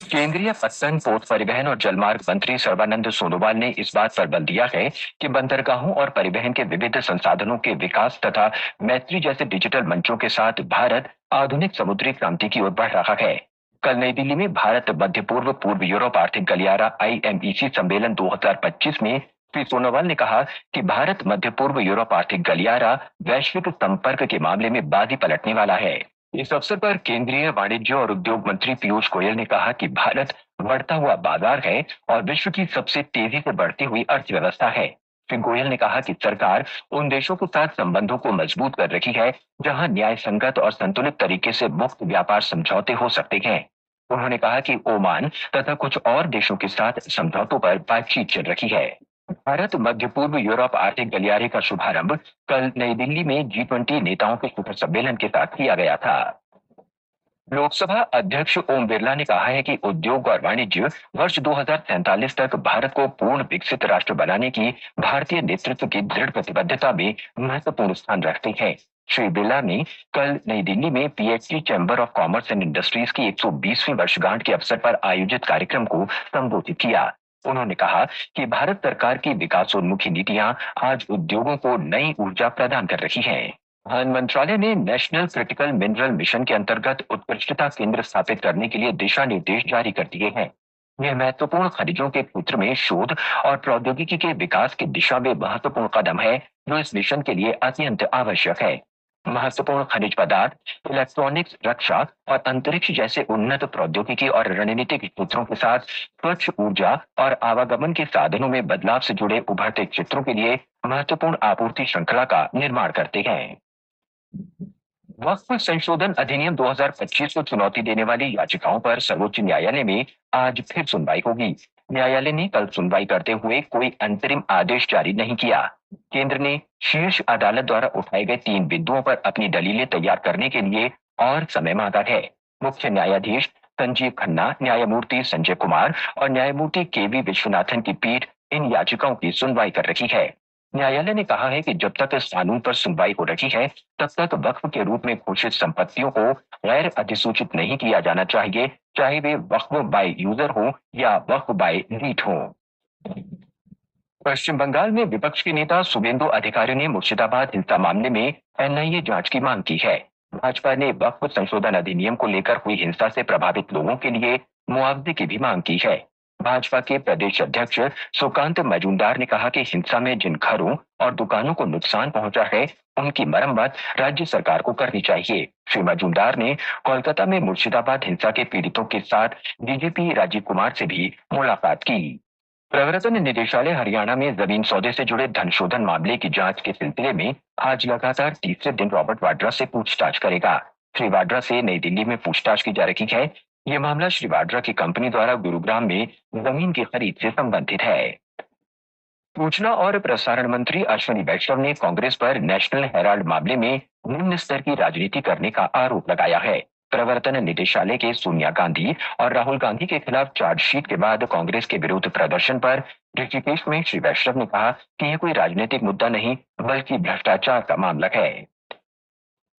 केंद्रीय पत्तन, पोत परिवहन और जलमार्ग मंत्री सर्बानंद सोनोवाल ने इस बात पर बल दिया है कि बंदरगाहों और परिवहन के विविध संसाधनों के विकास तथा मैत्री जैसे डिजिटल मंचों के साथ भारत आधुनिक समुद्री क्रांति की ओर बढ़ रहा है। कल नई दिल्ली में भारत मध्य पूर्व पूर्व यूरोप आर्थिक गलियारा IMEC सम्मेलन 2025 में श्री सोनोवाल ने कहा कि भारत मध्य पूर्व यूरोप आर्थिक गलियारा वैश्विक संपर्क के मामले में बाजी पलटने वाला है। इस अवसर पर केंद्रीय वाणिज्य और उद्योग मंत्री पीयूष गोयल ने कहा कि भारत बढ़ता हुआ बाजार है और विश्व की सबसे तेजी से बढ़ती हुई अर्थव्यवस्था है। श्री गोयल ने कहा कि सरकार उन देशों के साथ संबंधों को मजबूत कर रही है जहां न्याय संगत और संतुलित तरीके से मुक्त व्यापार समझौते हो सकते हैं। उन्होंने कहा कि ओमान तथा कुछ और देशों के साथ समझौतों पर बातचीत चल रही है। भारत मध्य पूर्व यूरोप आर्थिक गलियारे का शुभारंभ कल नई दिल्ली में G20 नेताओं के शिखर सम्मेलन के साथ किया गया था। लोकसभा अध्यक्ष ओम बिरला ने कहा है कि उद्योग और वाणिज्य वर्ष 2047 तक भारत को पूर्ण विकसित राष्ट्र बनाने की भारतीय नेतृत्व की दृढ़ प्रतिबद्धता में महत्वपूर्ण स्थान रखते हैं। श्री बिरला ने कल नई दिल्ली में PhD chamber of commerce and industries की 120वीं वर्षगांठ के अवसर पर आयोजित कार्यक्रम को संबोधित किया। उन्होंने कहा कि भारत सरकार की विकासोन्मुखी नीतियां आज उद्योगों को नई ऊर्जा प्रदान कर रही हैं। खान मंत्रालय ने नेशनल क्रिटिकल मिनरल मिशन के अंतर्गत उत्कृष्टता केंद्र स्थापित करने के लिए दिशा निर्देश जारी कर दिए हैं। यह महत्वपूर्ण खनिजों के क्षेत्र में शोध और प्रौद्योगिकी के विकास की दिशा में महत्वपूर्ण कदम है, जो इस मिशन के लिए अत्यंत आवश्यक है। महत्वपूर्ण खनिज पदार्थ, इलेक्ट्रॉनिक्स, रक्षा और अंतरिक्ष जैसे उन्नत प्रौद्योगिकी और रणनीतिक क्षेत्रों के साथ स्वच्छ ऊर्जा और आवागमन के साधनों में बदलाव से जुड़े उभरते क्षेत्रों के लिए महत्वपूर्ण आपूर्ति श्रृंखला का निर्माण करते हैं। वक्फ संशोधन अधिनियम 2025 को चुनौती देने वाली याचिकाओं पर सर्वोच्च न्यायालय में आज फिर सुनवाई होगी। न्यायालय ने कल सुनवाई करते हुए कोई अंतरिम आदेश जारी नहीं किया। केंद्र ने शीर्ष अदालत द्वारा उठाए गए 3 बिंदुओं पर अपनी दलीलें तैयार करने के लिए और समय मांगा है। मुख्य न्यायाधीश संजीव खन्ना, न्यायमूर्ति संजय कुमार और न्यायमूर्ति KV विश्वनाथन की पीठ इन याचिकाओं की सुनवाई कर रही है। न्यायालय ने कहा है कि जब तक इस कानून पर सुनवाई हो रही है, तब तक वक्फ के रूप में घोषित संपत्तियों को गैर अधिसूचित नहीं किया जाना चाहिए, चाहे वे वक्फ बाय यूजर हो या वक्फ बाय रीट हो। पश्चिम बंगाल में विपक्ष के नेता शुभेंदु अधिकारी ने मुर्शिदाबाद हिंसा मामले में NIA जांच की मांग की है। भाजपा ने वक्फ संशोधन अधिनियम को लेकर हुई हिंसा से प्रभावित लोगों के लिए मुआवजे की भी मांग की है। भाजपा के प्रदेश अध्यक्ष सुकांत मजूमदार ने कहा कि हिंसा में जिन घरों और दुकानों को नुकसान पहुंचा है, उनकी मरम्मत राज्य सरकार को करनी चाहिए। श्री मजूमदार ने कोलकाता में मुर्शिदाबाद हिंसा के पीड़ितों के साथ DGP राजीव कुमार से भी मुलाकात की। प्रवर्तन निदेशालय हरियाणा में जमीन सौदे से जुड़े धन शोधन मामले की जांच के सिलसिले में आज लगातार तीसरे दिन रॉबर्ट वाड्रा से पूछताछ करेगा। श्री वाड्रा से नई दिल्ली में पूछताछ की जा रही है। यह मामला श्री वाड्रा की कंपनी द्वारा गुरुग्राम में जमीन की खरीद से संबंधित है। सूचना और प्रसारण मंत्री अश्विनी वैष्णव ने कांग्रेस पर नेशनल हेराल्ड मामले में निम्न स्तर की राजनीति करने का आरोप लगाया है। प्रवर्तन निदेशालय के सोनिया गांधी और राहुल गांधी के खिलाफ चार्जशीट के बाद कांग्रेस के विरुद्ध प्रदर्शन पर ऋषिकेश में श्री वैष्णव ने कहा कि यह कोई राजनीतिक मुद्दा नहीं, बल्कि भ्रष्टाचार का मामला है।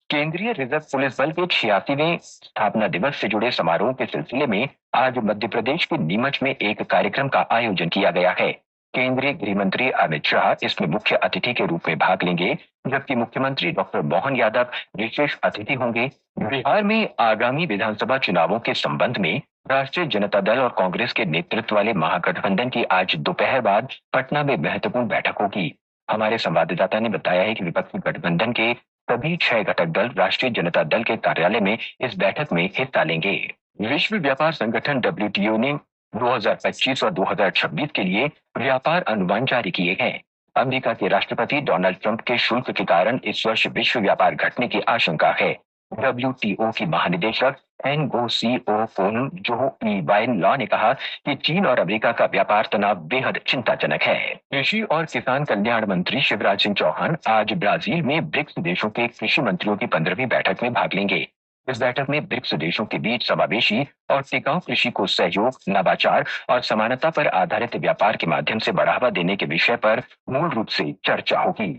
केंद्रीय रिजर्व पुलिस बल के 86वें स्थापना दिवस से जुड़े समारोह के सिलसिले में आज मध्य प्रदेश के नीमच में एक कार्यक्रम का आयोजन किया गया है। केंद्रीय गृह मंत्री अमित शाह इसमें मुख्य अतिथि के रूप में भाग लेंगे, जबकि मुख्यमंत्री डॉक्टर मोहन यादव विशेष अतिथि होंगे। बिहार में आगामी विधानसभा चुनावों के संबंध में राष्ट्रीय जनता दल और कांग्रेस के नेतृत्व वाले महागठबंधन की आज दोपहर बाद पटना में महत्वपूर्ण बैठक होगी। हमारे संवाददाता ने बताया है कि विपक्षी गठबंधन के सभी 6 घटक दल राष्ट्रीय जनता दल के कार्यालय में इस बैठक में हिस्सा लेंगे। विश्व व्यापार संगठन WTO ने 2025 और 2026 के लिए व्यापार अनुमान जारी किए हैं। अमेरिका के राष्ट्रपति डोनाल्ड ट्रंप के शुल्क के कारण इस वर्ष विश्व व्यापार घटने की आशंका है। WTO की महानिदेशक NGO फोन जो ई वाइन लॉ ने कहा कि चीन और अमेरिका का व्यापार तनाव बेहद चिंताजनक है। कृषि और किसान कल्याण मंत्री शिवराज सिंह चौहान आज ब्राजील में ब्रिक्स देशों के कृषि मंत्रियों की 15वीं बैठक में भाग लेंगे। इस बैठक में ब्रिक्स देशों के बीच समावेशी और टिकाऊ कृषि को सहयोग, नवाचार और समानता पर आधारित व्यापार के माध्यम से बढ़ावा देने के विषय पर मूल रूप से चर्चा होगी।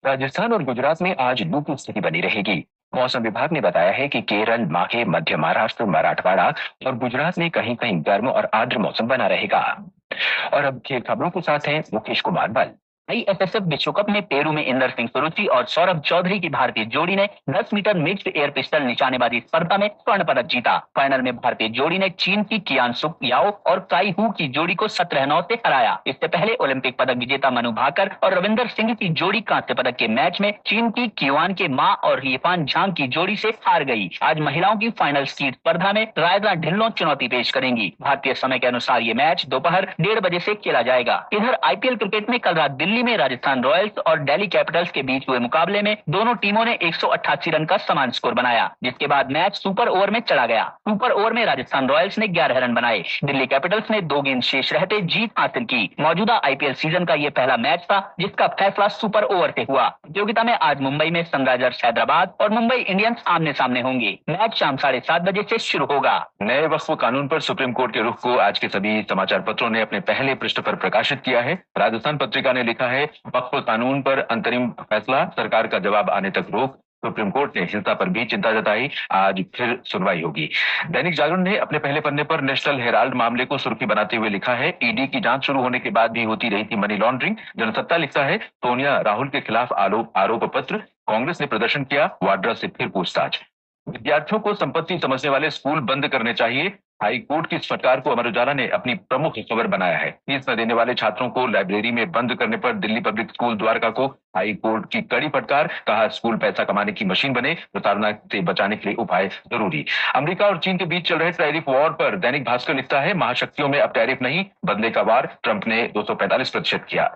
राजस्थान और गुजरात में आज लू की स्थिति बनी रहेगी। मौसम विभाग ने बताया है कि केरल, माहे, मध्य महाराष्ट्र, मराठवाड़ा और गुजरात में कहीं कहीं गर्म और आर्द्र मौसम बना रहेगा। और अब खेल खबरों के साथ हैं मुकेश कुमार बल। आईएसएसएफ विश्व कप में पेरू में इंदर सिंह सुरुचि और सौरभ चौधरी की भारतीय जोड़ी ने 10 मीटर मिक्स्ड एयर पिस्टल निशानेबाजी स्पर्धा में स्वर्ण पदक जीता। फाइनल में भारतीय जोड़ी ने चीन की कियान सुक याओ और काई हु की जोड़ी को 17-9 से हराया। इससे पहले ओलंपिक पदक विजेता मनु भाकर और रविंदर सिंह की जोड़ी कांस्य पदक के मैच में चीन की क्यूआन के मा और यिफान झांग की जोड़ी से हार गई। आज महिलाओं की फाइनल स्कीट स्पर्धा में रायदा ढिल्लों चुनौती पेश करेंगी। भारतीय समय के अनुसार ये मैच दोपहर 1:30 बजे से खेला जाएगा। इधर आईपीएल क्रिकेट में कल रात दिल्ली में राजस्थान रॉयल्स और दिल्ली कैपिटल्स के बीच हुए मुकाबले में दोनों टीमों ने 188 रन का समान स्कोर बनाया, जिसके बाद मैच सुपर ओवर में चला गया। सुपर ओवर में राजस्थान रॉयल्स ने 11 रन बनाए। दिल्ली कैपिटल्स ने 2 गेंद शेष रहते जीत हासिल की। मौजूदा आईपीएल सीजन का यह पहला मैच था जिसका फैसला सुपर ओवर से हुआ। प्रतियोगिता में आज मुंबई में सनराइजर्स हैदराबाद और मुंबई इंडियंस आमने सामने होंगे। मैच शाम 7:30 बजे से शुरू होगा। नए वक्फ कानून पर सुप्रीम कोर्ट के रुख को आज के सभी समाचार पत्रों ने अपने पहले पृष्ठ पर प्रकाशित किया है। राजस्थान पत्रिका ने लिखा है, वक्फ कानून पर अंतरिम फैसला, सरकार का जवाब आने तक रोक। सुप्रीम कोर्ट ने हिंसा पर भी चिंता जताई, आज फिर सुनवाई होगी। दैनिक जागरण ने अपने पहले पन्ने पर नेशनल हेराल्ड मामले को सुर्खी बनाते हुए लिखा है, ईडी की जांच शुरू होने के बाद भी होती रही थी मनी लॉन्ड्रिंग। जनसत्ता लिखता है, सोनिया राहुल के खिलाफ आरोप पत्र, कांग्रेस ने प्रदर्शन किया, वाड्रा से फिर पूछताछ। विद्यार्थियों को संपत्ति समझने वाले स्कूल बंद करने चाहिए, हाई कोर्ट की इस फटकार को अमर उजाला ने अपनी प्रमुख खबर बनाया है। फीस न देने वाले छात्रों को लाइब्रेरी में बंद करने पर दिल्ली पब्लिक स्कूल द्वारका को हाई कोर्ट की कड़ी फटकार, कहा स्कूल पैसा कमाने की मशीन बने, प्रताड़ना से बचाने के लिए उपाय जरूरी। अमेरिका और चीन के बीच चल रहे टैरिफ वॉर पर दैनिक भास्कर लिखता है, महाशक्तियों में अब टैरिफ नहीं, बदले का वार, ट्रंप ने 245% किया।